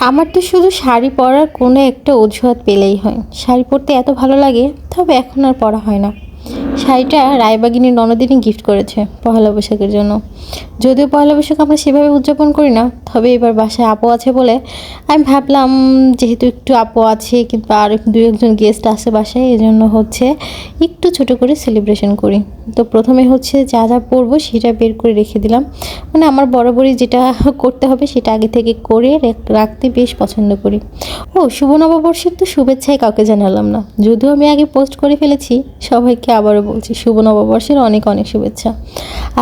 আমার তো শুধু শাড়ি পরার কোনো একটা অজুহাত পেলেই হয়। শাড়ি পরতে এত ভালো লাগে, তবে এখন আর পরা হয় না। শাড়িটা রায়বাগিনী ননদিনী গিফট করেছে পহেলা বৈশাখের জন্য। যদিও পহেলা বৈশাখ আমরা সেভাবে উদযাপন করি না, তবে এবার বাসায় আপু আছে বলে আমি ভাবলাম, যেহেতু একটু আপু আছে কিন্তু আর দু একজন গেস্ট আছে বাসায়, এই জন্য হচ্ছে একটু ছোট করে সেলিব্রেশন করি। তো প্রথমে হচ্ছে যা যা পরবো সেটা বের করে রেখে দিলাম। মানে আমার বরাবরই যেটা করতে হবে সেটা আগে থেকে করে রাখতে বেশ পছন্দ করি। ও শুভ নববর্ষের তো শুভেচ্ছাই কাউকে জানালাম না, যদিও আমি আগে পোস্ট করে ফেলেছি। সবাইকে আবারও বলছি শুভ নববর্ষের অনেক অনেক শুভেচ্ছা।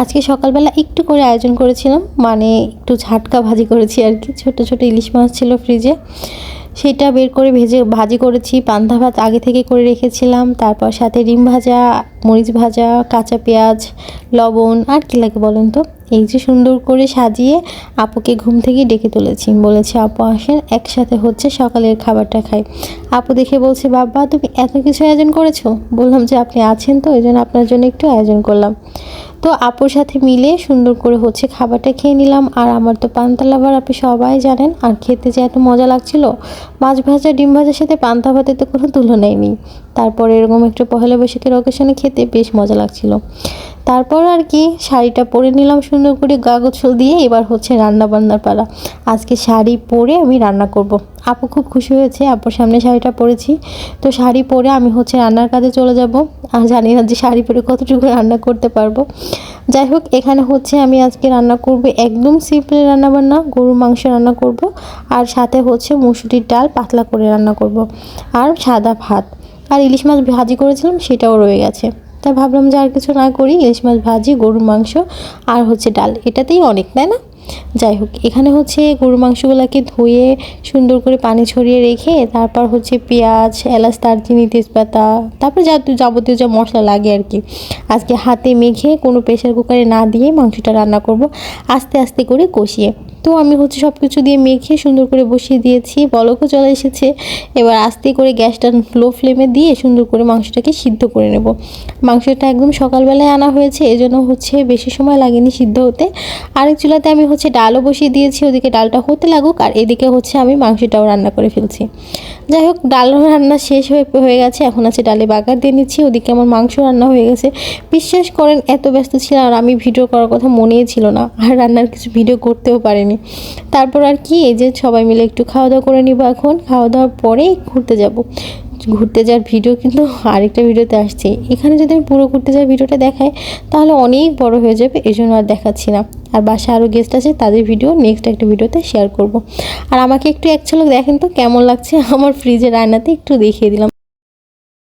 আজকে সকালবেলা একটু করে আয়োজন করেছিলাম, মানে একটু ঝাটকা ভাজি করেছি আর কি। ছোট ছোট ইলিশ মাছ ছিল ফ্রিজে, সেটা বের করে ভাজি করেছি। পান্তা ভাত আগে থেকে করে রেখেছিলাম, তারপর সাথে ডিম ভাজা, মরিচ ভাজা, কাঁচা পেঁয়াজ, লবণ, আর কি লাগে বলেন তো। এই যে সুন্দর করে সাজিয়ে আপুকে ঘুম থেকে ডেকে তুলেছি, বলেছি আপু আসেন একসাথে হচ্ছে সকালের খাবারটা খাই। আপু দেখে বলছে বাবা তুমি এত কিছু আয়োজন করেছো। বললাম যে আপনি আছেন তো, এই জন্য আপনার জন্য একটু আয়োজন করলাম। তো আপুর সাথে মিলে সুন্দর করে হচ্ছে খাবারটা খেয়ে নিলাম। আর আমার তো পান্তা লাভার আপনি সবাই জানেন, আর খেতে যে এত মজা লাগছিল। মাছ ভাজা ডিম ভাজার সাথে পান্তা ভাতের তো কোনো তুলনাই নেই। তারপর এরকম একটু পহেলা বৈশাখের অকেশনে খেতে বেশ মজা লাগছিল। তারপর আর কি শাড়িটা পরে নিলাম সুন্দর করে গা গোছল দিয়ে। এবার হচ্ছে রান্না বান্নার পালা। আজকে শাড়ি পরে আমি রান্না করব। আপু খুব খুশি হয়েছে আপুর সামনে শাড়িটা পরেছি। তো শাড়ি পরে আমি হচ্ছে রান্নার কাজে চলে যাব। আর জানি না যে শাড়ি পরে কতটুকু রান্না করতে পারবো। যাই হোক, এখানে হচ্ছে আমি আজকে রান্না করব একদম সিম্পল রান্নাবান্না, গরুর মাংস রান্না করব। আর সাথে হচ্ছে মুসুরির ডাল পাতলা করে রান্না করব, আর সাদা ভাত। আর ইলিশ মাছ ভাজি করেছিলাম সেটাও রয়ে গেছে। তাই ভাবলাম যে আর কিছু না করি, ইলিশ মাছ ভাজি, গরুর মাংস আর হচ্ছে ডাল, এটাতেই অনেক, তাই না? যাই হোক, এখানে হচ্ছে গরুর মাংসগুলোকে ধুয়ে সুন্দর করে পানি ছড়িয়ে রেখে তারপর হচ্ছে পেঁয়াজ, এলাচ, দারচিনি, তেজপাতা, তারপর যাবতীয় যা মশলা লাগে আর কি, আজকে হাতে মেখে কোনো প্রেশার কুকারে না দিয়ে মাংসটা রান্না করব আস্তে আস্তে করে কষিয়ে। তো আমি হচ্ছে সব কিছু দিয়ে মেখে সুন্দর করে বসিয়ে দিয়েছি, বলকও চলে এসেছে। এবার আস্তে করে গ্যাসটা লো ফ্লেমে দিয়ে সুন্দর করে মাংসটাকে সিদ্ধ করে নেব। মাংসটা একদম সকালবেলায় আনা হয়েছে, এজন্য হচ্ছে বেশি সময় লাগেনি সিদ্ধ হতে। আরেক চুলাতে আমি হচ্ছে ডালও বসিয়ে দিয়েছি, ওদিকে ডালটা হতে লাগুক, আর এদিকে হচ্ছে আমি মাংসটাও রান্না করে ফেলছি। যাই হোক, ডাল রান্না শেষ হয়ে গেছে, এখন আছে ডালে বাগার দিয়ে নিচ্ছি। ওদিকে আমার মাংস রান্না হয়ে গেছে। বিশ্বাস করেন এত ব্যস্ত ছিলাম আর আমি ভিডিও করার কথা মনেই ছিল না, আর রান্নার কিছু ভিডিও করতেও পারিনি। তারপর আর কি, এই যে সবাই মিলে একটু খাওয়া দাওয়া করে নিব। এখন খাওয়া দাওয়ার পরে ঘুরতে যাব। ঘুরতে যাওয়ার ভিডিও কিন্তু আরেকটা ভিডিওতে আসছে। এখানে যদি আমি পুরো ঘুরতে যাওয়ার ভিডিওটা দেখাই তাহলে অনেক বড় হয়ে যাবে, এই জন্য আর দেখাচ্ছি না। আর বাসায় আরও গেস্ট আছে, তাদের ভিডিও নেক্সট একটা ভিডিওতে শেয়ার করব। আর আমাকে একটু এক ঝলক দেখেন তো কেমন লাগছে আমার ফ্রিজের রান্নাতে, একটু দেখিয়ে দিলাম।